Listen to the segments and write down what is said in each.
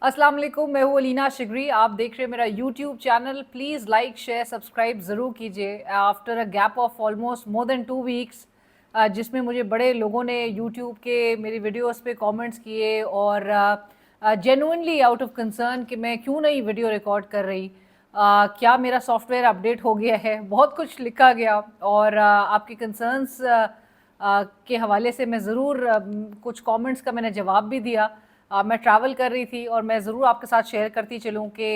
अस्सलाम वालेकुम, मैं हूँ अलीना शिगरी। आप देख रहे हैं मेरा YouTube channel. Please like share subscribe ज़रूर कीजिए। After a gap of almost more than 2 weeks जिसमें मुझे बड़े लोगों ने यूट्यूब के मेरी वीडियोस पे कमेंट्स किए और जेन्युइनली आउट ऑफ कंसर्न कि मैं क्यों नहीं वीडियो रिकॉर्ड कर रही, क्या मेरा सॉफ्टवेयर अपडेट हो गया है, बहुत कुछ लिखा गया। और आपके कंसर्न्स के हवाले से मैं ज़रूर कुछ कमेंट्स का मैंने जवाब भी दिया। मैं ट्रैवल कर रही थी और मैं ज़रूर आपके साथ शेयर करती चलूँ कि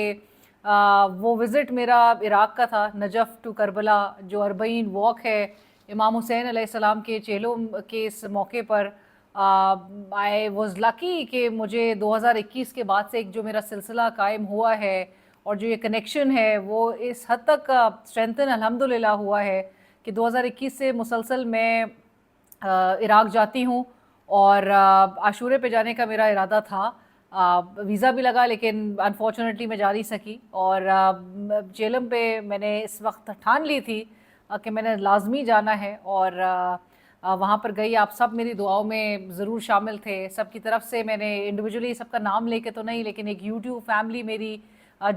वो विज़िट मेरा इराक़ का था, नजफ़ टू करबला, जो अरबईन वॉक है इमाम हुसैन अलैहिस्सलाम के चेलों के इस मौके पर। आई वाज़ लकी कि मुझे 2021 के बाद से एक जो मेरा सिलसिला कायम हुआ है और जो ये कनेक्शन है वो इस हद तक स्ट्रेंथन अल्हम्दुलिल्लाह हुआ है कि 2021 से मुसलसल मैं इराक़ जाती हूँ। और आशूरे पे जाने का मेरा इरादा था। वीज़ा भी लगा लेकिन अनफॉर्चुनेटली मैं जा नहीं सकी। और चेलम पे मैंने इस वक्त ठान ली थी कि मैंने लाजमी जाना है। और वहाँ पर गई। आप सब मेरी दुआओं में ज़रूर शामिल थे। सबकी तरफ से मैंने इंडिविजुअली सबका नाम लेके तो नहीं, लेकिन एक यूट्यूब फैमिली मेरी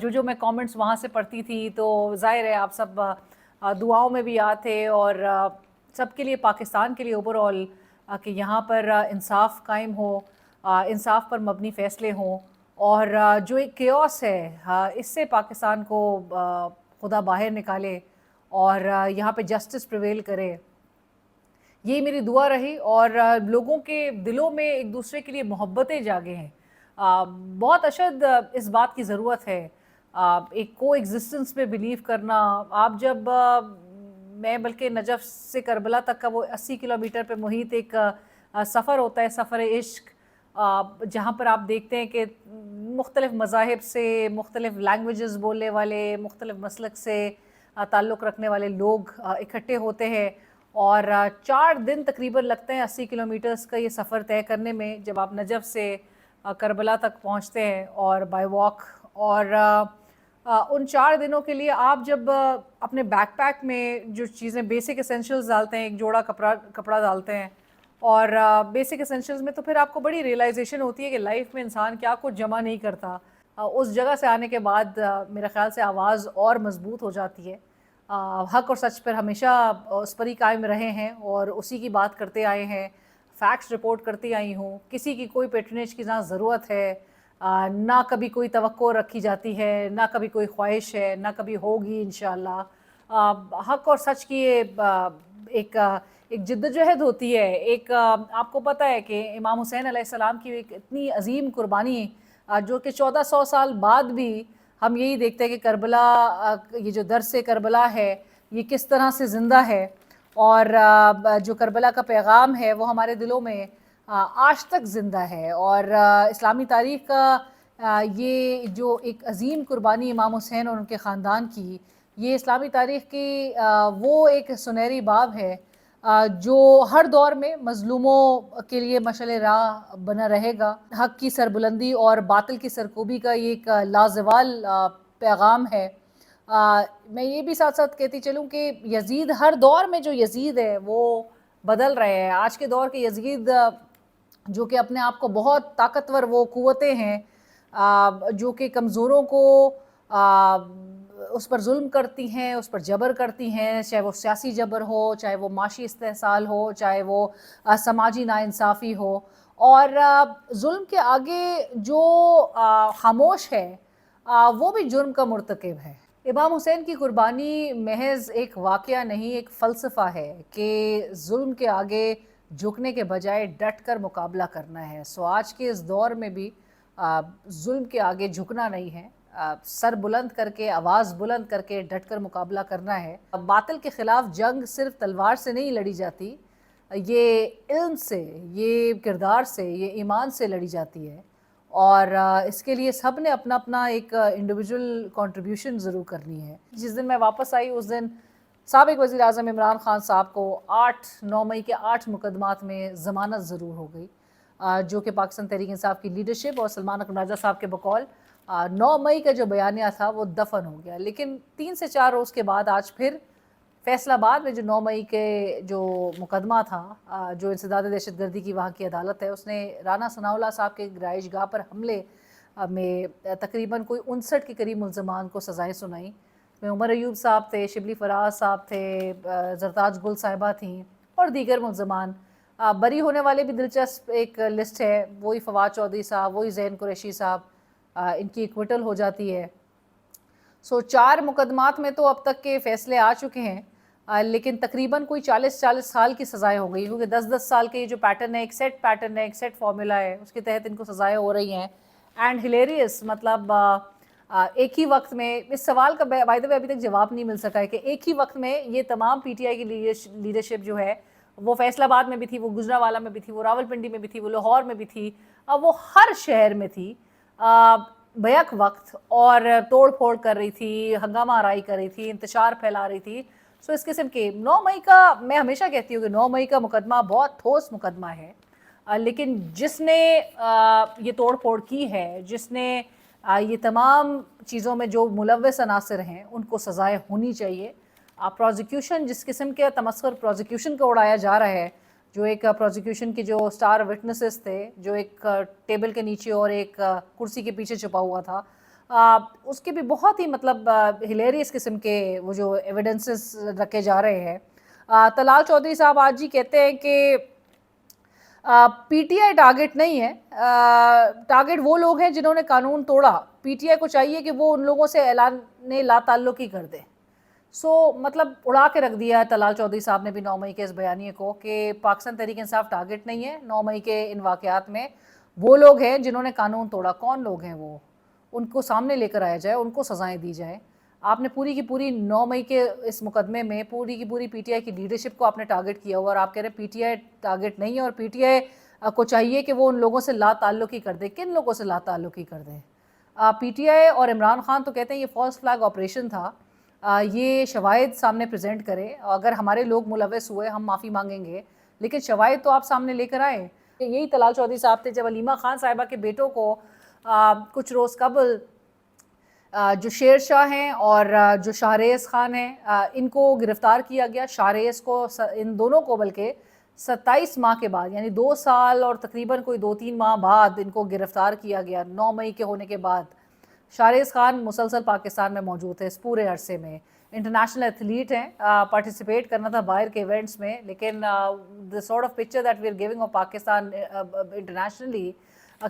जो मैं कमेंट्स वहाँ से पढ़ती थी, तो ज़ाहिर है आप सब दुआओं में भी याद थे। और सबके लिए, पाकिस्तान के लिए ओवरऑल, कि यहाँ पर इंसाफ कायम हो, इंसाफ पर मबनी फ़ैसले हों। और जो एक केओस है, इससे पाकिस्तान को खुदा बाहर निकाले और यहाँ पे जस्टिस प्रिवेल करे। यही मेरी दुआ रही। और लोगों के दिलों में एक दूसरे के लिए मोहब्बतें जागे हैं। बहुत अशद इस बात की ज़रूरत है, एक को एग्जिस्टेंस पे बिलीव करना। आप जब मैं बल्कि नजफ़ से करबला तक का वो 80 किलोमीटर पे मुहित एक सफ़र होता है, सफ़र इश्क, जहाँ पर आप देखते हैं कि मुख्तलिफ़ मज़ाहिब से, मुख्तलिफ़ लैंग्वेजेस बोलने वाले, मुख्तलिफ़ मसलक से ताल्लुक़ रखने वाले लोग इकट्ठे होते हैं। और 4 दिन तकरीबन लगते हैं 80 किलोमीटर्स का ये सफ़र तय करने में, जब आप नजफ़ से करबला तक पहुँचते हैं और बाय वॉक। और उन 4 दिनों के लिए आप जब अपने बैकपैक में जो चीज़ें बेसिक एसेंशियल्स डालते हैं, एक जोड़ा कपड़ा डालते हैं और बेसिक एसेंशियल्स में, तो फिर आपको बड़ी रियलाइजेशन होती है कि लाइफ में इंसान क्या कुछ जमा नहीं करता। उस जगह से आने के बाद मेरे ख़्याल से आवाज़ और मजबूत हो जाती है। हक और सच पर हमेशा उस पर ही कायम रहे हैं और उसी की बात करते आए हैं, फैक्ट्स रिपोर्ट करती आई हूँ। किसी की कोई पेट्रनेज की ना ज़रूरत है, ना कभी कोई तवक्को रखी जाती है, ना कभी कोई ख्वाहिश है, ना कभी होगी इंशाअल्लाह। हक और सच की ये एक जिद्दोजहद होती है। एक आपको पता है कि इमाम हुसैन अलैहिस्सलाम की एक इतनी अजीम कुर्बानी, जो कि 1400 साल बाद भी हम यही देखते हैं कि करबला, ये जो दर्स करबला है, ये किस तरह से ज़िंदा है। और जो करबला का पैगाम है वो हमारे दिलों में आज तक ज़िंदा है। और इस्लामी तारीख़ का ये जो एक अजीम कुर्बानी इमाम हुसैन और उनके ख़ानदान की, ये इस्लामी तारीख़ की वो एक सुनहरी बाब है जो हर दौर में मज़लूमों के लिए मशअल राह बना रहेगा। हक़ की सरबुलंदी और बातिल की सरकूबी का ये एक लाज़वाल पैगाम है। मैं ये भी साथ साथ कहती चलूँ कि यज़ीद, हर दौर में जो यज़ीद है वो बदल रहे हैं। आज के दौर के यज़ीद जो कि अपने आप को बहुत ताकतवर वो क़ुव्वतें हैं जो कि कमज़ोरों को उस पर जुल्म करती हैं, उस पर जबर करती हैं, चाहे वो सियासी जबर हो, चाहे वो माशी इस्तेहसाल हो, चाहे वो समाजी नाइंसाफ़ी हो। और जुल्म के आगे जो खामोश है, वो भी जुर्म का मुर्तकिब है। इमाम हुसैन की कुर्बानी महज़ एक वाक़या नहीं, एक फ़लसफ़ा है कि जुल्म के आगे झुकने के बजाय डट कर मुकाबला करना है। सो आज के इस दौर में भी जुल्म के आगे झुकना नहीं है, सर बुलंद करके, आवाज़ बुलंद करके डट कर मुकाबला करना है। बातिल के ख़िलाफ़ जंग सिर्फ तलवार से नहीं लड़ी जाती, ये इल्म से, ये किरदार से, ये ईमान से लड़ी जाती है। और इसके लिए सब ने अपना अपना एक इंडिविजुअल कंट्रीब्यूशन ज़रूर करनी है। जिस दिन मैं वापस आई उस दिन साबिक़ वज़ीर आज़म इमरान ख़ान साहब को 9 मई के 8 मुकदमात में ज़मानत ज़रूर हो गई, जो कि पाकिस्तान तहरीक इंसाफ की लीडरशिप और सलमान अकरम राजा साहब के बकौल 9 मई का जो बयानिया था वो दफन हो गया। लेकिन 3 से 4 रोज़ के बाद आज फिर फैसलाबाद में जो 9 मई के जो मुकदमा था, जो इंसदाद दहशत गर्दी की वहाँ की अदालत है, उसने राना सनाउल्लाह साहब के रिहाइश गाह पर हमले میں تقریباً کوئی 59 کے قریب ملزمان کو سزائیں سنائیں. میں عمر ایوب صاحب تھے, شبلی فراز صاحب تھے, زرتاج گل صاحبہ تھیں اور دیگر ملزمان. بری ہونے والے بھی دلچسپ ایک لسٹ ہے, وہی فواد چودھری صاحب, وہی زین قریشی صاحب, ان کی ایکویٹل ہو جاتی ہے. 4 مقدمات میں تو اب تک کے فیصلے آ چکے ہیں, لیکن تقریباً کوئی 40 سال کی سزائیں ہو گئی, کیونکہ 10 سال کے یہ جو پیٹرن ہے, ایک سیٹ پیٹرن ہے, ایک سیٹ فارمولا ہے, اس کے تحت ان کو سزائیں ہو رہی ہیں. اینڈ ہلیریس, مطلب ایک ہی وقت میں, اس سوال کا بائی دی وے ابھی تک جواب نہیں مل سکا ہے کہ ایک ہی وقت میں یہ تمام پی ٹی آئی کی لیڈرشپ جو ہے وہ فیصل آباد میں بھی تھی, وہ گجرانوالہ میں بھی تھی, وہ راولپنڈی میں بھی تھی, وہ لاہور میں بھی تھی, وہ ہر شہر میں تھی بیک وقت, اور توڑ پھوڑ کر رہی تھی, ہنگامہ آرائی کر رہی تھی, انتشار پھیلا رہی تھی. اس قسم کے 9 مئی کا, میں ہمیشہ کہتی ہوں کہ 9 مئی کا مقدمہ بہت ٹھوس مقدمہ ہے, لیکن جس نے یہ توڑ پھوڑ کی ہے, جس نے یہ تمام چیزوں میں جو ملوث عناصر ہیں, ان کو سزائیں ہونی چاہیے. پروزیکیوشن جس قسم کے تمسخر پروزیکیوشن کو اڑایا جا رہا ہے, جو ایک پروزیکیوشن کے جو سٹار وٹنسز تھے, جو ایک ٹیبل کے نیچے اور ایک کرسی کے پیچھے چھپا ہوا تھا, اس کے بھی بہت ہی مطلب ہلیریس قسم کے وہ جو ایویڈنسز رکھے جا رہے ہیں. طلال چودھری صاحب آج ہی کہتے ہیں کہ پی ٹی آئی ٹارگٹ نہیں ہے, ٹارگٹ وہ لوگ ہیں جنہوں نے قانون توڑا. پی ٹی آئی کو چاہیے کہ وہ ان لوگوں سے اعلان لا تعلقی کر دے. مطلب اڑا کے رکھ دیا ہے طلال چودھری صاحب نے بھی 9 مئی کے اس بیانیے کو, کہ پاکستان تحریک انصاف ٹارگٹ نہیں ہے. 9 مئی کے ان واقعات میں وہ لوگ ہیں جنہوں نے قانون توڑا. کون لوگ ہیں وہ, ان کو سامنے لے کر آیا جائے, ان کو سزائیں دی جائیں. آپ نے پوری کی پوری 9 مئی کے اس مقدمے میں پوری کی پوری پی ٹی آئی کی لیڈرشپ کو آپ نے ٹارگٹ کیا ہوا, اور آپ کہہ رہے ہیں پی ٹی آئی ٹارگٹ نہیں ہے, اور پی ٹی آئی کو چاہیے کہ وہ ان لوگوں سے لا تعلقی کر دے. کن لوگوں سے لا تعلقی کر دیں؟ پی ٹی آئی اور عمران خان تو کہتے ہیں یہ فالس فلیگ آپریشن تھا, یہ شواہد سامنے پریزنٹ کرے, اگر ہمارے لوگ ملوث ہوئے ہم معافی مانگیں گے, لیکن شواہد تو آپ سامنے لے کر آئے. یہی طلال چودھری صاحب تھے جب علیمہ خان صاحبہ کے بیٹوں کو کچھ روز قبل جو شیر شاہ ہیں اور جو شاہریز خان ہیں, ان کو گرفتار کیا گیا. شاہریز کو, ان دونوں کو بلکہ 27 ماہ کے بعد, یعنی 2 سال اور تقریباً کوئی 2-3 ماہ بعد ان کو گرفتار کیا گیا. 9 مئی کے ہونے کے بعد شاہریز خان مسلسل پاکستان میں موجود ہے اس پورے عرصے میں, انٹرنیشنل ایتھلیٹ ہیں, پارٹیسپیٹ کرنا تھا باہر کے ایونٹس میں, لیکن the sort of picture that we are giving of Pakistan internationally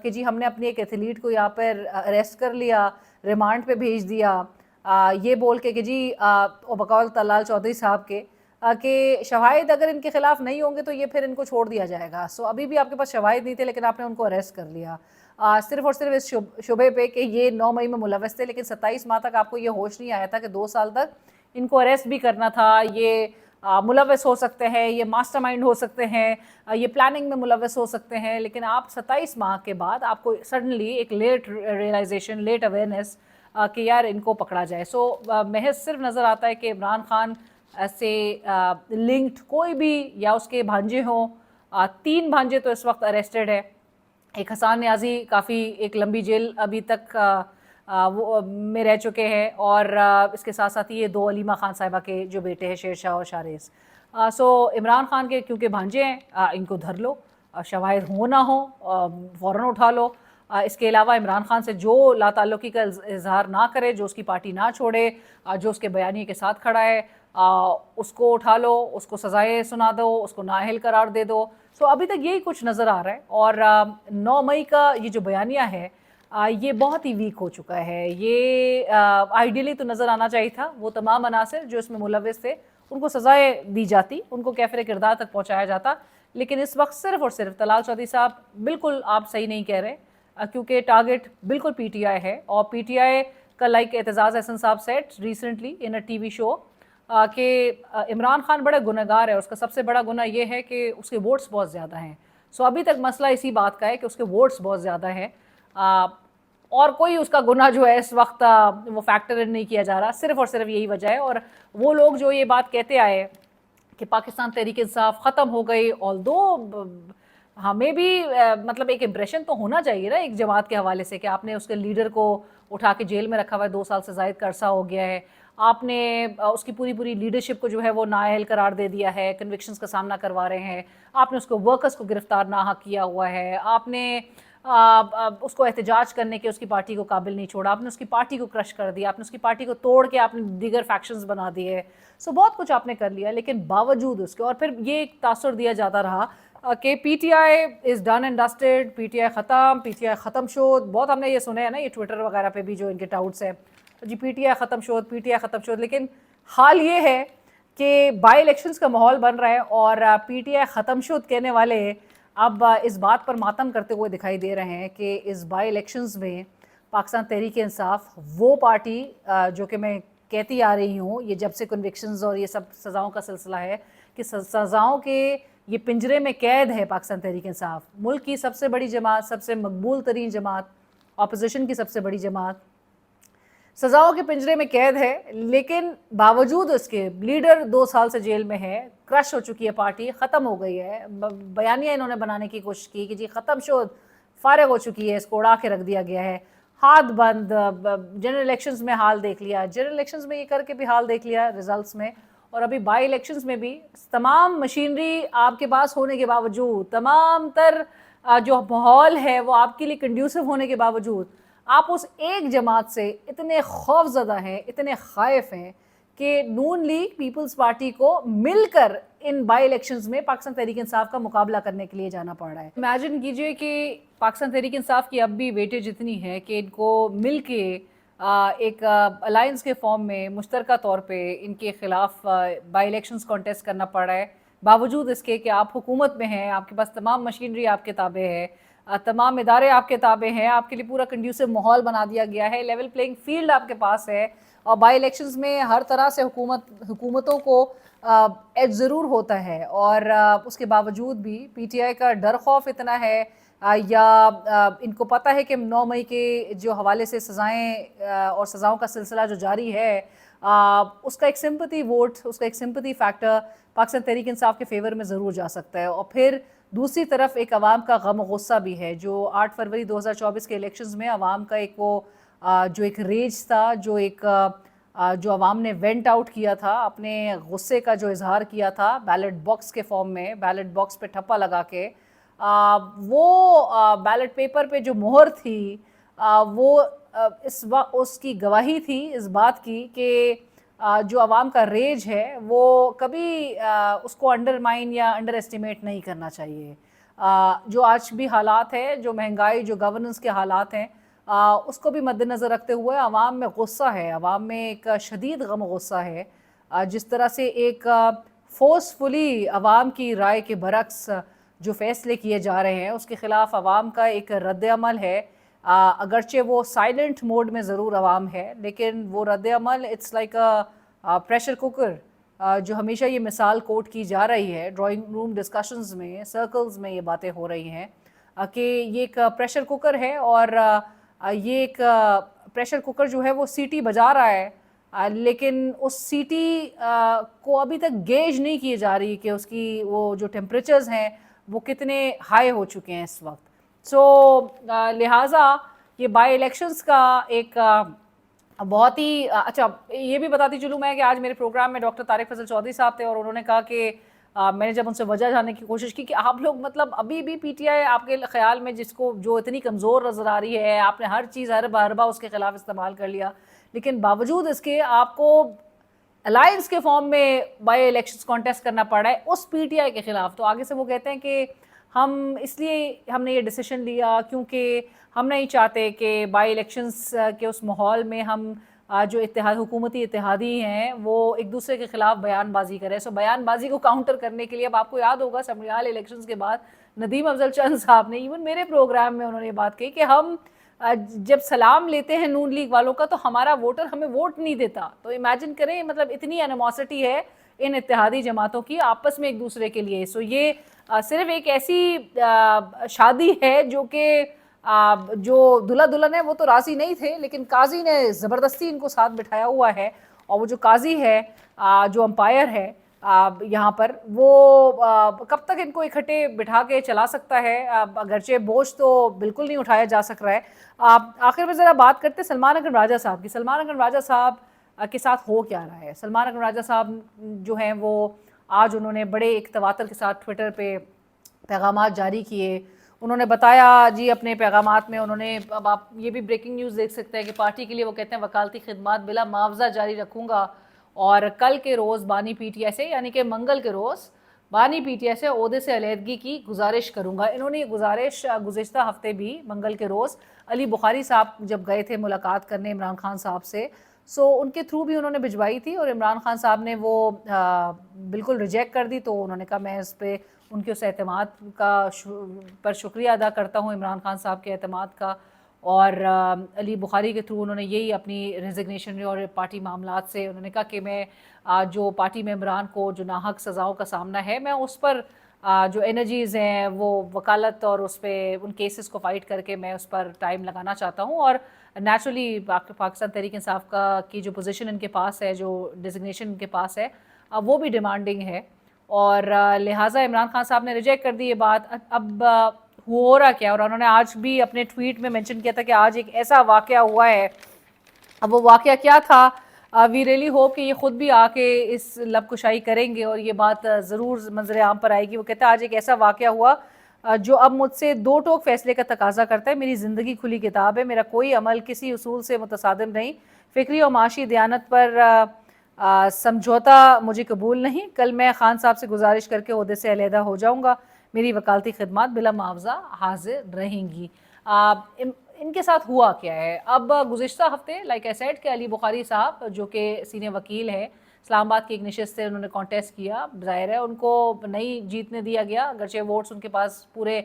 کہ جی ہم نے اپنی ایک ایتھلیٹ کو یہاں پر اریسٹ کر لیا, ریمانڈ پہ بھیج دیا, یہ بول کے کہ جی بقول طلال چودھری صاحب کے کہ شواہد اگر ان کے خلاف نہیں ہوں گے تو یہ پھر ان کو چھوڑ دیا جائے گا. ابھی بھی آپ کے پاس شواہد نہیں تھے, لیکن آپ نے ان کو اریسٹ کر لیا صرف اور صرف اس شبے پہ کہ یہ 9 مئی میں ملوث تھے. لیکن 27 ماہ تک آپ کو یہ ہوش نہیں آیا تھا کہ 2 سال تک ان کو اریسٹ بھی کرنا تھا, یہ ملوث ہو سکتے ہیں, یہ ماسٹر مائنڈ ہو سکتے ہیں, یہ پلاننگ میں ملوث ہو سکتے ہیں. لیکن آپ 27 ماہ کے بعد آپ کو سڈنلی ایک لیٹ ریئلائزیشن, لیٹ اویئرنیس کہ یار ان کو پکڑا جائے. محض صرف نظر آتا ہے کہ عمران خان سے لنکڈ کوئی بھی, یا اس کے بھانجے ہوں, 3 بھانجے تو اس وقت اریسٹڈ ہے. ایک حسان نیازی کافی ایک لمبی جیل ابھی تک وہ میں رہ چکے ہیں, اور اس کے ساتھ ساتھ یہ 2 علیمہ خان صاحبہ کے جو بیٹے ہیں شیر شاہ اور شاہریز. عمران خان کے کیونکہ بھانجے ہیں, ان کو دھر لو, شواہد ہو نہ ہو فوراً اٹھا لو. اس کے علاوہ عمران خان سے جو لا تعلقی کا اظہار نہ کرے, جو اس کی پارٹی نہ چھوڑے, جو اس کے بیانیے کے ساتھ کھڑا ہے, اس کو اٹھا لو, اس کو سزائیں سنا دو, اس کو نااہل قرار دے دو. ابھی تک یہی کچھ نظر آ رہا ہے. اور 9 مئی کا یہ جو بیانیہ ہے یہ بہت ہی ویک ہو چکا ہے. یہ آئیڈیلی تو نظر آنا چاہیے تھا, وہ تمام عناصر جو اس میں ملوث تھے ان کو سزائیں دی جاتی, ان کو کیفر کردار تک پہنچایا جاتا. لیکن اس وقت صرف اور صرف طلال چودھری صاحب بالکل آپ صحیح نہیں کہہ رہے, کیونکہ ٹارگٹ بالکل پی ٹی آئی ہے. اور پی ٹی آئی کا like Aitzaz Ahsan sahib said recently in a TV show کہ عمران خان بڑا گنہگار ہے. اس کا سب سے بڑا گناہ یہ ہے کہ اس کے ووٹس بہت زیادہ ہیں. ابھی تک مسئلہ اسی بات کا ہے کہ اس کے ووٹس بہت زیادہ ہیں, اور کوئی اس کا گناہ جو ہے اس وقت وہ فیکٹر نہیں کیا جا رہا. صرف اور صرف یہی وجہ ہے. اور وہ لوگ جو یہ بات کہتے آئے کہ پاکستان تحریک انصاف ختم ہو گئی, although ہمیں بھی مطلب ایک امپریشن تو ہونا چاہیے نا ایک جماعت کے حوالے سے, کہ آپ نے اس کے لیڈر کو اٹھا کے جیل میں رکھا ہوا ہے, 2 سال سے زائد کا عرصہ ہو گیا ہے, آپ نے اس کی پوری لیڈرشپ کو جو ہے وہ نااہل قرار دے دیا ہے, کنوکشنز کا سامنا کروا رہے ہیں, آپ نے اس کو ورکرز کو گرفتار ناحق کیا ہوا ہے, آپ نے उसको एहतजाज करने के उसकी पार्टी को काबिल नहीं छोड़ा, आपने उसकी पार्टी को क्रश कर दिया, आपने उसकी पार्टी को तोड़ के आपने दीगर फैक्शंस बना दिए। सो बहुत कुछ आपने कर लिया, लेकिन बावजूद उसके और फिर ये एक तासुर दिया जाता रहा कि PTI is done and dusted, PTI ख़त्म शोध। बहुत हमने ये सुने हैं ना, ये ट्विटर वगैरह पे भी जो इनके टाउट्स हैं जी, पीटीआई ख़त्म शोध। लेकिन हाल ये है कि बाई इलेक्शंस का माहौल बन रहा है और पीटीआई ख़त्म शोध कहने वाले अब इस बात पर मातम करते हुए दिखाई दे रहे हैं कि इस बाई इलेक्शंस में पाकिस्तान तहरीक इंसाफ वो पार्टी जो कि मैं कहती आ रही हूँ ये जब से कन्विक्शंस और ये सब सज़ाओं का सिलसिला है कि सज़ाओं के ये पिंजरे में कैद है पाकिस्तान तहरीक इंसाफ, मुल्क की सबसे बड़ी जमात, सबसे मकबूल तरीन जमात, अपोजिशन की सबसे बड़ी जमात सज़ाओं के पिंजरे में कैद है। लेकिन बावजूद उसके लीडर 2 साल से जेल में है, क्रश हो चुकी है पार्टी, ख़त्म हो गई है। बयानिया इन्होंने बनाने की कोशिश की कि जी ख़त्म शोध, फारिग हो चुकी है, इसको उड़ा के रख दिया गया है, हाथ बंद। जनरल इलेक्शंस में हाल देख लिया, जनरल इलेक्शंस में ये करके भी हाल देख लिया रिजल्ट्स में, और अभी बाई इलेक्शंस में भी तमाम मशीनरी आपके पास होने के बावजूद, तमाम तर जो माहौल है वो आपके लिए कंड्यूसिव होने के बावजूद आप उस एक जमात से इतने खौफज़दा हैं, इतने खाइफ हैं कि नून लीग पीपल्स पार्टी को मिलकर इन बाई इलेक्शंस में पाकिस्तान तहरीक इंसाफ का मुकाबला करने के लिए जाना पड़ रहा है। इमेजिन कीजिए कि पाकिस्तान तहरीक इंसाफ की अब भी वेटेज इतनी है कि इनको मिल के एक अलायंस के फॉर्म में मुश्तरका तौर पे इनके ख़िलाफ़ बाई इलेक्शंस कॉन्टेस्ट करना पड़ रहा है, बावजूद इसके कि आप हुकूमत में हैं, आपके पास तमाम मशीनरी आपके ताबे है, तमाम इदारे आपके ताबे हैं, आपके लिए पूरा कंड्यूसिव माहौल बना दिया गया है, लेवल प्लेइंग फील्ड आपके पास है। और बाई इलेक्शंस में हर तरह से हुकूमतों को एज ज़रूर होता है, और उसके बावजूद भी पीटीआई का डर खौफ इतना है या इनको पता है कि 9 मई के जो हवाले से सज़ाएँ और सज़ाओं का सिलसिला जो जारी है उसका एक सिंपैथी वोट, उसका एक सिंपैथी फैक्टर पाकिस्तान तहरीक इंसाफ के फेवर में ज़रूर जा सकता है। और फिर दूसरी तरफ एक अवाम का गम गुस्सा भी है, जो 8 फरवरी 2024 के इलेक्शंस में अवाम का एक वो जो एक रेज था, जो एक जो अवाम ने वेंट आउट किया था, अपने गुस्से का जो इजहार किया था बैलेट बॉक्स के फॉर्म में, बैलेट बॉक्स पे ठप्पा लगा के, वो बैलेट पेपर पे जो मोहर थी वो उसकी गवाही थी इस बात की कि जो आवाम का रेज है वो कभी उसको अंडरमाइन या अंडर एस्टिमेट नहीं करना चाहिए। जो आज भी हालात है, जो महंगाई, जो गवर्नेंस के हालात हैं, उसको भी मद्देनज़र रखते हुए आवाम में गुस्सा है, आवाम में एक शदीद गम गुस्सा है। जिस तरह से एक फोर्सफुली आवाम की राय के बरक्स जो फ़ैसले किए जा रहे हैं उसके ख़िलाफ़ आवाम का एक रद्द-ए-अमल है। अगरचे वो साइलेंट मोड में ज़रूर आवाम है, लेकिन वो रद्द-ए-अमल it's like a pressure cooker. जो हमेशा ये मिसाल कोट की जा रही है ड्राइंग रूम डिस्कशंस में, सर्कल्स में ये बातें हो रही हैं कि ये एक प्रेशर कुकर है और ये एक प्रेशर कुकर जो है वो सीटी बजा रहा है, लेकिन उस सीटी को अभी तक गेज नहीं की जा रही कि उसकी वो जो टेम्परेचर्स हैं वो कितने हाई हो चुके हैं इस वक्त। सो लिहाजा ये बाई इलेक्शंस का एक बहुत ही अच्छा, ये भी बताती चलूँ मैं कि आज मेरे प्रोग्राम में डॉक्टर तारिक फजल चौधरी साहब थे और उन्होंने कहा कि मैंने जब उनसे वजह जानने की कोशिश की कि आप लोग मतलब अभी भी पीटीआई आपके ख्याल में जिसको जो इतनी कमज़ोर नज़र आ रही है, आपने हर चीज़ हरबा उसके ख़िलाफ़ इस्तेमाल कर लिया, लेकिन बावजूद इसके आपको अलायंस के फॉर्म में बाई इलेक्शंस कॉन्टेस्ट करना पड़ा है उस पीटीआई के ख़िलाफ़। तो आगे से वो कहते हैं कि हम इसलिए हमने ये डिसीजन लिया क्योंकि हम नहीं चाहते कि बाई इलेक्शंस के उस माहौल में हम जो इत्तेहाद हुकूमती इत्तेहादी हैं वो एक दूसरे के ख़िलाफ़ बयानबाजी करें। सो बयानबाजी को काउंटर करने के लिए अब आपको याद होगा समयाल इलेक्शंस के बाद नदीम अफजल चंद साहब ने इवन मेरे प्रोग्राम में उन्होंने ये बात कही कि हम जब सलाम लेते हैं नून लीग वालों का तो हमारा वोटर हमें वोट नहीं देता। तो इमेजिन करें, मतलब इतनी एनिमोसिटी है इन इत्तेहादी जमातों की आपस में एक दूसरे के लिए। सो ये सिर्फ एक ऐसी शादी है जो कि जो दूल्हा दुल्हन है वो तो राज़ी नहीं थे, लेकिन काजी ने ज़बरदस्ती इनको साथ बिठाया हुआ है। और वो जो काजी है, जो अंपायर है यहाँ पर, वो कब तक इनको इकट्ठे बिठा के चला सकता है, अगरचे बोझ तो बिल्कुल नहीं उठाया जा सक रहा है। आखिर में ज़रा बात करते हैं सलमान अकरम राजा साहब की। सलमान अकरम राजा साहब के साथ हो क्या रहा है। सलमान अकरम राजा साहब जो हैं वो आज उन्होंने बड़े एक तवातर के साथ ट्विटर पे पैगामात जारी किए। انہوں نے بتایا جی اپنے پیغامات میں، انہوں نے، اب آپ یہ بھی بریکنگ نیوز دیکھ سکتے ہیں کہ پارٹی کے لیے وہ کہتے ہیں وکالتی خدمات بلا معاوضہ جاری رکھوں گا، اور کل کے روز بانی پی ٹی آئی سے یعنی کہ منگل کے روز بانی پی ٹی آئی سے عہدے سے علیحدگی کی گزارش کروں گا۔ انہوں نے یہ گزارش گزشتہ ہفتے بھی منگل کے روز علی بخاری صاحب جب گئے تھے ملاقات کرنے عمران خان صاحب سے، ان کے تھرو بھی انہوں نے بھجوائی تھی، اور عمران خان صاحب نے وہ بالکل ریجیکٹ کر دی۔ تو انہوں نے کہا میں اس پہ ان کے اس اعتماد پر شکریہ ادا کرتا ہوں، عمران خان صاحب کے اعتماد کا، اور علی بخاری کے تھرو انہوں نے یہی اپنی ریزگنیشن اور پارٹی معاملات سے انہوں نے کہا کہ میں جو پارٹی ممبران کو جو ناحق سزاؤں کا سامنا ہے، میں اس پر جو انرجیز ہیں وہ وکالت اور اس پہ ان کیسز کو فائٹ کر کے میں اس پر ٹائم لگانا چاہتا ہوں، اور نیچرلی پاکستان تحریک انصاف کی جو پوزیشن ان کے پاس ہے، جو ڈیزگنیشن ان کے پاس ہے، وہ بھی ڈیمانڈنگ ہے، اور لہٰذا عمران خان صاحب نے ریجیکٹ کر دی یہ بات۔ اب ہو رہا کیا، اور انہوں نے آج بھی اپنے ٹویٹ میں منشن کیا تھا کہ آج ایک ایسا واقعہ ہوا ہے۔ اب وہ واقعہ کیا تھا، وی ریلی ہوپ کہ یہ خود بھی آ کے اس لب کشائی کریں گے اور یہ بات ضرور منظر عام پر آئے گی۔ وہ کہتا ہے آج ایک ایسا واقعہ ہوا جو اب مجھ سے دو ٹوک فیصلے کا تقاضا کرتا ہے۔ میری زندگی کھلی کتاب ہے، میرا کوئی عمل کسی اصول سے متصادم نہیں، فکری اور معاشی دیانت پر سمجھوتا مجھے قبول نہیں۔ کل میں خان صاحب سے گزارش کر کے عہدے سے علیحدہ ہو جاؤں گا، میری وکالتی خدمات بلا معاوضہ حاضر رہیں گی۔ ان کے ساتھ ہوا کیا ہے، اب گزشتہ ہفتے لائک ائی سیڈ کہ علی بخاری صاحب جو کہ سینئر وکیل ہے، اسلام آباد کی ایک نشست سے انہوں نے کانٹیسٹ کیا، ظاہر ہے ان کو نہیں جیتنے دیا گیا، اگرچہ ووٹس ان کے پاس پورے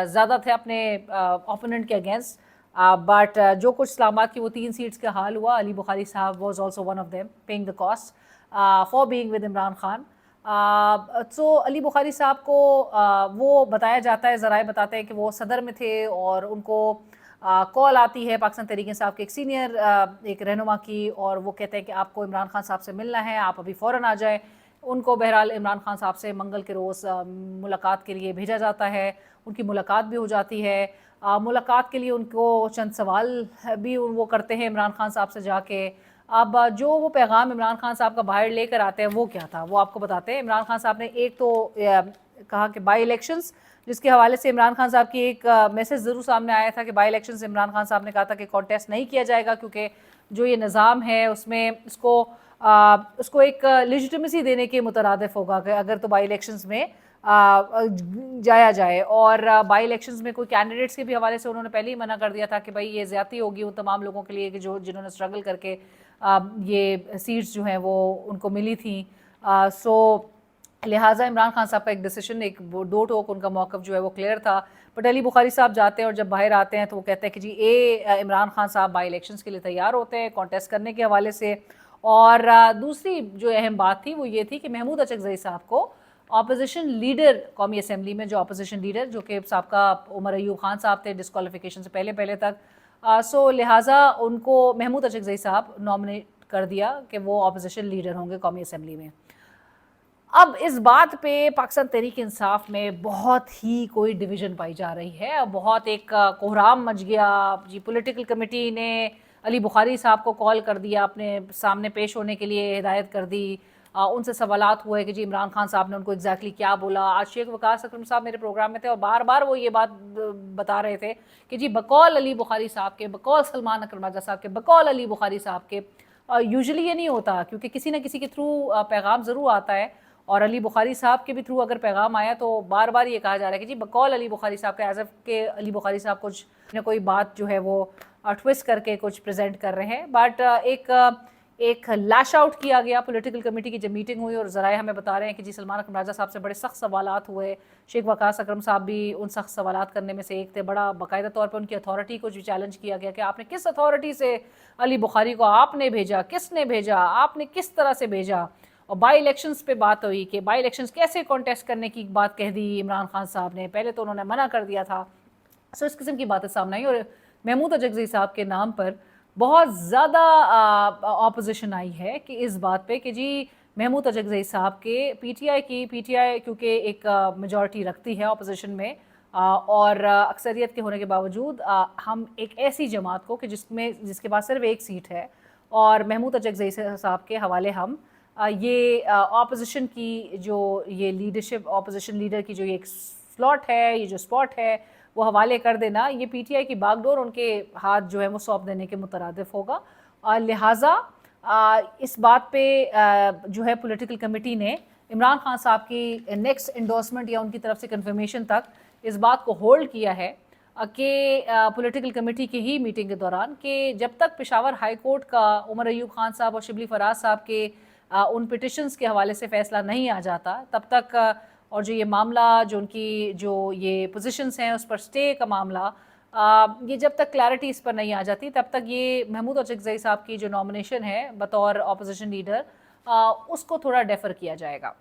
زیادہ تھے اپنے اوپوننٹ کے اگینسٹ، بٹ جو کچھ اسلام آباد کی وہ 3 سیٹس کا حال ہوا، Ali Bukhari sahib was also one of them paying the cost for being with Imran Khan. Ali Bukhari sahib کو وہ بتایا جاتا ہے، ذرائع بتاتے ہیں کہ وہ صدر میں تھے اور ان کو کال آتی ہے پاکستان تحریک انصاف کے ایک سینئر ایک رہنما کی، اور وہ کہتے ہیں کہ آپ کو عمران خان صاحب سے ملنا ہے، آپ ابھی فوراً آ جائیں۔ ان کو بہرحال عمران خان صاحب سے منگل کے روز ملاقات کے لیے بھیجا جاتا ہے، ان کی ملاقات بھی ہو جاتی ہے۔ ملاقات کے لیے ان کو چند سوال بھی وہ کرتے ہیں عمران خان صاحب سے جا کے۔ اب جو وہ پیغام عمران خان صاحب کا باہر لے کر آتے ہیں وہ کیا تھا، وہ آپ کو بتاتے ہیں۔ عمران خان صاحب نے ایک تو کہا کہ بائی الیکشنز، جس کے حوالے سے عمران خان صاحب کی ایک میسج ضرور سامنے آیا تھا کہ بائی الیکشنز عمران خان صاحب نے کہا تھا کہ کانٹیسٹ نہیں کیا جائے گا، کیونکہ جو یہ نظام ہے اس میں اس کو ایک لیجیٹمیسی دینے کے مترادف ہوگا کہ اگر تو بائی الیکشنز میں جایا جائے، اور بائی الیکشنز میں کوئی کینڈیڈیٹس کے بھی حوالے سے انہوں نے پہلے ہی منع کر دیا تھا کہ بھائی یہ زیادتی ہوگی ان تمام لوگوں کے لیے کہ جنہوں نے اسٹرگل کر کے یہ سیٹس جو ہیں وہ ان کو ملی تھیں۔ لہٰذا عمران خان صاحب کا ایک ڈیسیشن، ایک دو ٹوک ان کا موقف جو ہے وہ کلیئر تھا، بٹ علی بخاری صاحب جاتے ہیں اور جب باہر آتے ہیں تو وہ کہتے ہیں کہ جی عمران خان صاحب بائی الیکشنز کے لیے تیار ہوتے ہیں کانٹیسٹ کرنے کے حوالے سے۔ اور دوسری جو اہم بات تھی وہ یہ تھی کہ محمود اچکزئی صاحب کو اپوزیشن لیڈر قومی اسمبلی میں، جو اپوزیشن لیڈر جو کہ سابقہ عمر ایوب خان صاحب تھے ڈسکوالیفیکیشن سے پہلے تک، لہٰذا ان کو محمود اچکزئی صاحب نامنیٹ کر دیا کہ وہ اپوزیشن لیڈر ہوں گے قومی اسمبلی میں۔ اب اس بات پہ پاکستان تحریک انصاف میں بہت ہی کوئی ڈویژن پائی جا رہی ہے، بہت ایک کوہرام مچ گیا جی۔ پولیٹیکل کمیٹی نے علی بخاری صاحب کو کال کر دیا، اپنے سامنے پیش ہونے کے لیے ہدایت کر دی، ان سے سوالات ہوئے کہ جی عمران خان صاحب نے ان کو ایگزیکٹلی کیا بولا۔ آج شیخ وقاص اکرم صاحب میرے پروگرام میں تھے اور بار بار وہ یہ بات بتا رہے تھے کہ جی بقول علی بخاری صاحب کے، بقول سلمان اکرم راجہ صاحب کے، بقول علی بخاری صاحب کے۔ یوزلی یہ نہیں ہوتا کیونکہ کسی نہ کسی کے تھرو پیغام ضرور آتا ہے، اور علی بخاری صاحب کے بھی تھرو اگر پیغام آیا تو بار بار یہ کہا جا رہا ہے کہ جی بقول علی بخاری صاحب کا، ایز اف کہ علی بخاری صاحب کچھ نہ کوئی بات جو ہے وہ ٹویسٹ کر کے کچھ پریزنٹ کر رہے ہیں۔ بٹ ایک لیش آؤٹ کیا گیا پولیٹیکل کمیٹی کی جب میٹنگ ہوئی، اور ذرائع ہمیں بتا رہے ہیں کہ جی سلمان اکرم راجہ صاحب سے بڑے سخت سوالات ہوئے، شیخ وقاص اکرم صاحب بھی ان سخت سوالات کرنے میں سے ایک تھے۔ بڑا باقاعدہ طور پر ان کی اتھارٹی کو جو چیلنج کیا گیا کہ آپ نے کس اتھارٹی سے علی بخاری کو آپ نے بھیجا، کس نے بھیجا، آپ نے کس طرح سے بھیجا۔ اور بائی الیکشنز پہ بات ہوئی کہ بائی الیکشنز کیسے کانٹیسٹ کرنے کی بات کہہ دی عمران خان صاحب نے، پہلے تو انہوں نے منع کر دیا تھا۔ اس قسم کی باتیں سامنے آئی، اور محمود اچکزئی صاحب کے نام پر بہت زیادہ اپوزیشن آئی ہے کہ اس بات پہ کہ جی محمود اچکزئی صاحب کے پی ٹی آئی کیونکہ ایک میجورٹی رکھتی ہے اپوزیشن میں، اور اکثریت کے ہونے کے باوجود ہم ایک ایسی جماعت کو کہ جس کے پاس صرف ایک سیٹ ہے، اور محمود اچکزئی صاحب کے حوالے ہم یہ اپوزیشن کی جو یہ لیڈرشپ، اپوزیشن لیڈر کی جو یہ ایک سلاٹ ہے، یہ جو اسپاٹ ہے، वो हवाले कर देना, ये PTI की बागडोर उनके हाथ जो है वो सौंप देने के मुतरादिफ होगा। लिहाजा इस बात पे जो है पॉलिटिकल कमेटी ने इमरान खान साहब की नेक्स्ट इंडोर्समेंट या उनकी तरफ से कंफर्मेशन तक इस बात को होल्ड किया है कि पॉलिटिकल कमेटी की ही मीटिंग के दौरान कि जब तक पेशावर हाई कोर्ट का उमर अयूब खान साहब और शिबली फराज साहब के उन पिटिशंस के हवाले से फ़ैसला नहीं आ जाता तब तक और जो ये मामला जो उनकी जो ये पोजीशंस हैं उस पर स्टे का मामला ये जब तक क्लैरिटी इस पर नहीं आ जाती तब तक ये महमूद अचकज़ई साहब की जो नॉमिनेशन है बतौर अपोजिशन लीडर उसको थोड़ा डेफर किया जाएगा,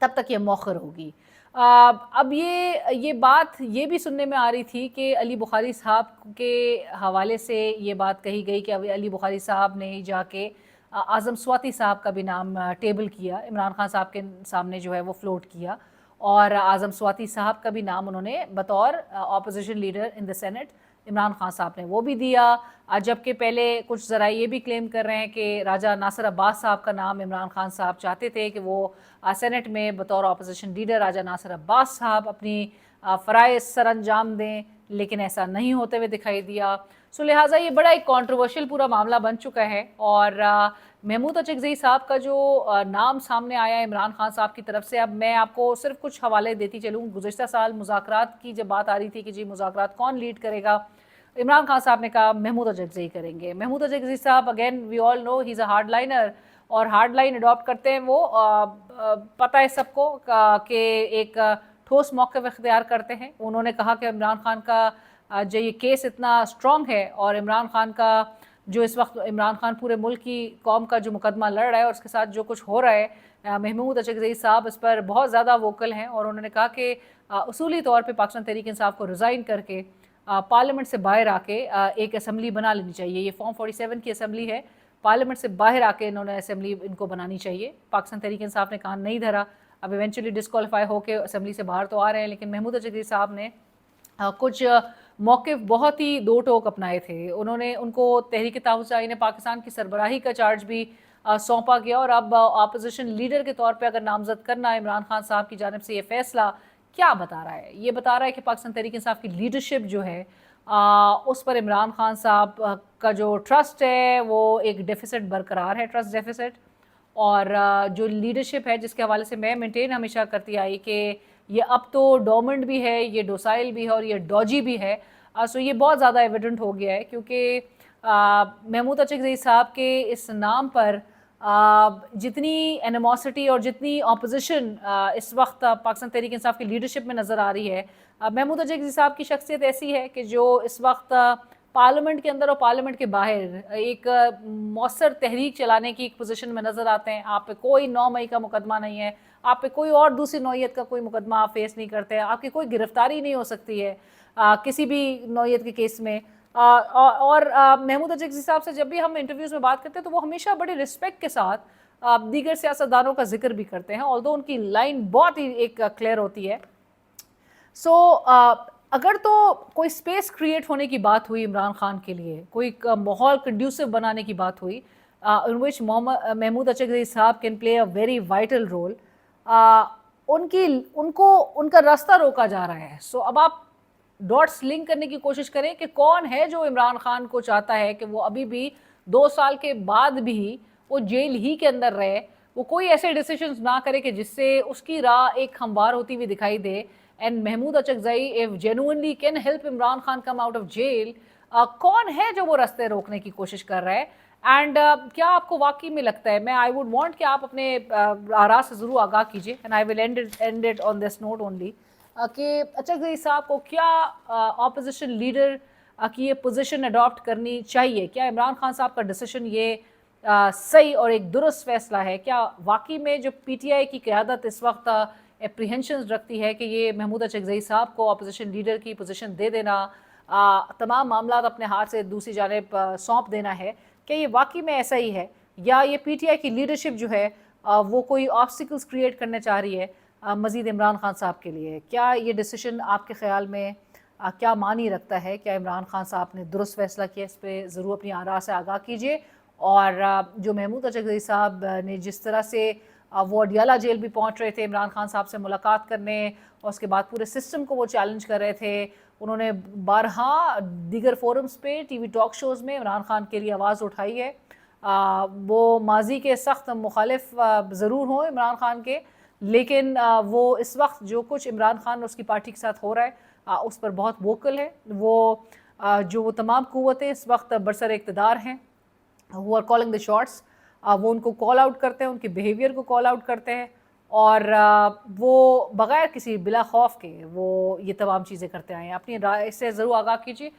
तब तक ये मौखर होगी। अब ये बात ये भी सुनने में आ रही थी कि अली बुखारी साहब के हवाले से ये बात कही गई कि अली बुखारी साहब ने जाके आज़म स्वाति साहब का भी नाम टेबल किया, इमरान खान साहब के सामने जो है वो फ्लोट किया और आज़म स्वाति साहब का भी नाम उन्होंने बतौर opposition leader in the senate Imran Khan साहब ने वो भी दिया। जबकि पहले कुछ ज़रा ये भी क्लेम कर रहे हैं कि राजा नासिर अब्बास साहब का नाम इमरान खान साहब चाहते थे कि वो सेनेट में बतौर अपोजिशन लीडर राजा नासिर अब्बास साहब अपनी फ़राइज़ सर अंजाम दें, लेकिन ऐसा नहीं होते हुए दिखाई दिया। सो लिहाजा ये बड़ा एक कॉन्ट्रोवर्शियल पूरा मामला बन चुका है और महमूद अचकज़ई साहब का जो नाम सामने आया इमरान खान साहब की तरफ से, अब मैं आपको सिर्फ कुछ हवाले देती चलूँ। गुज़िश्ता साल मुज़ाकरात की जब बात आ रही थी कि जी मुज़ाकरात कौन लीड करेगा, इमरान खान साहब ने कहा महमूद अचकज़ई करेंगे। महमूद अचकज़ई साहब again we all know he is a hard liner और हार्ड लाइन अडॉप्ट करते हैं वो पता है सबको कि एक ठोस मौक़िफ़ इख्तियार करते हैं। उन्होंने कहा कि इमरान खान का जो ये केस इतना स्ट्रॉन्ग है और इमरान खान का जो इस वक्त इमरान खान पूरे मुल्क की कौम का जो मुकदमा लड़ रहा है और उसके साथ जो कुछ हो रहा है, महमूद अचकज़ई साहब इस पर बहुत ज़्यादा वोकल हैं और उन्होंने कहा कि उसूली तौर पे पाकिस्तान तहरीक इंसाफ को रिज़ाइन करके पार्लियामेंट से बाहर आके एक असम्बली बना लेनी चाहिए। ये फॉर्म 47 की असम्बली है, पार्लियामेंट से बाहर आके इन्होंने असम्बली इनको बनानी चाहिए। पाकिस्तान तहरीक इंसाफ ने कान नहीं धरा, अब इवेंचुअली डिस्क्वालीफाई होकर असम्बली से बाहर तो आ रहे हैं, लेकिन महमूद अचकज़ई साहब ने कुछ मौक़िफ़ बहुत ही दो टोक अपनाए थे। उनको तहरीक तहफ़्फ़ुज़ पाकिस्तान की सरबराही का चार्ज भी सौंपा गया और अब अपोजिशन लीडर के तौर पे अगर नामज़द करना इमरान खान साहब की जानिब से ये फ़ैसला क्या बता रहा है? ये बता रहा है कि पाकिस्तान तहरीक इंसाफ की लीडरशिप जो है उस पर इमरान खान साहब का जो ट्रस्ट है वो एक डेफिसिट बरकरार है, ट्रस्ट डेफिसिट। और जो लीडरशिप है जिसके हवाले से मैं मेंटेन हमेशा करती आई कि ये अब तो डोमेंट भी है, ये डोसाइल भी है और ये डॉजी भी है। सो ये बहुत ज़्यादा एविडेंट हो गया है क्योंकि महमूद अचकज़ई साहब के इस नाम पर जितनी एनिमोसिटी और जितनी ऑपोजिशन इस वक्त पाकिस्तान तहरीक इंसाफ की लीडरशिप में नज़र आ रही है, महमूद अचकज़ई साहब की शख्सियत ऐसी है कि जो इस वक्त पार्लियामेंट के अंदर और पार्लियामेंट के बाहर एक मौसर तहरीक चलाने की एक पोजीशन में नज़र आते हैं। आप पे कोई 9 मई का मुकदमा नहीं है, आप पे कोई और दूसरी नौइयत का कोई मुकदमा आप फेस नहीं करते, आपकी कोई गिरफ्तारी नहीं हो सकती है किसी भी नौइयत के केस में। और महमूद अचकज़ई साहब से जब भी हम इंटरव्यूज़ में बात करते हैं तो वो हमेशा बड़ी रिस्पेक्ट के साथ दीगर सियासतदानों का जिक्र भी करते हैं, ऑल्दो उनकी लाइन बहुत ही एक क्लियर होती है। सो अगर तो कोई स्पेस क्रिएट होने की बात हुई इमरान खान के लिए, कोई माहौल कंड्यूसिव बनाने की बात हुई इन विच महमूद अचकज़ई साहब can play a very vital role, उनका रास्ता रोका जा रहा है। सो अब आप डॉट्स लिंक करने की कोशिश करें कि कौन है जो इमरान खान को चाहता है कि वो अभी भी 2 साल के बाद भी वो जेल ही के अंदर रहे, वो कोई ऐसे डिसीजंस ना करे कि जिससे उसकी राह एक हमवार होती हुई दिखाई दे। And Mahmood Achakzai if genuinely can help Imran Khan come out of jail, कौन है जो वो रास्ते रोकने की कोशिश कर रहा है? एंड क्या आपको वाकई में लगता है, मैं आई वुड वांट कि आप अपने आरा से ज़रूर आगाह कीजिए and I will and it on this note only कि अचकज़ई साहब को क्या अपोजिशन लीडर की ये पोजीशन अडॉप्ट करनी चाहिए? क्या इमरान खान साहब का डिसीजन ये सही और एक दुरुस्त फैसला है? क्या वाकई में जो PTI की क़यादत इस वक्त एप्रीहेंशंस रखती है कि ये महमूद अचकज़ई साहब को अपोजिशन लीडर की पोजीशन दे देना, तमाम मामला अपने हाथ से दूसरी जानिब सौंप देना है, क्या ये वाकई में ऐसा ही है या ये PTI की लीडरशिप जो है वो कोई ऑब्स्टिकल्स क्रिएट करने चाह रही है मज़ीद इमरान खान साहब के लिए? क्या ये डिसीजन आपके ख़्याल में क्या मानी रखता है? क्या इमरान खान साहब ने दुरुस्त फैसला किया? इस पर ज़रूर अपनी आरा से आगाह कीजिए। और जो महमूद अचकज़ई साहब ने जिस तरह से وہ اڈیالہ جیل بھی پہنچ رہے تھے عمران خان صاحب سے ملاقات کرنے، اور اس کے بعد پورے سسٹم کو وہ چیلنج کر رہے تھے. انہوں نے بارہا دیگر فورمز پہ ٹی وی ٹاک شوز میں عمران خان کے لیے آواز اٹھائی ہے. وہ ماضی کے سخت مخالف ضرور ہوں عمران خان کے، لیکن وہ اس وقت جو کچھ عمران خان اور اس کی پارٹی کے ساتھ ہو رہا ہے اس پر بہت ووکل ہے. وہ تمام قوتیں اس وقت برسر اقتدار ہیں، who are calling the shots، وہ ان کو کال آؤٹ کرتے ہیں، ان کے بیہیویئر کو کال آؤٹ کرتے ہیں، اور وہ بغیر کسی بلا خوف کے وہ یہ تمام چیزیں کرتے آئے ہیں. اپنی رائے سے ضرور آگاہ کیجیے.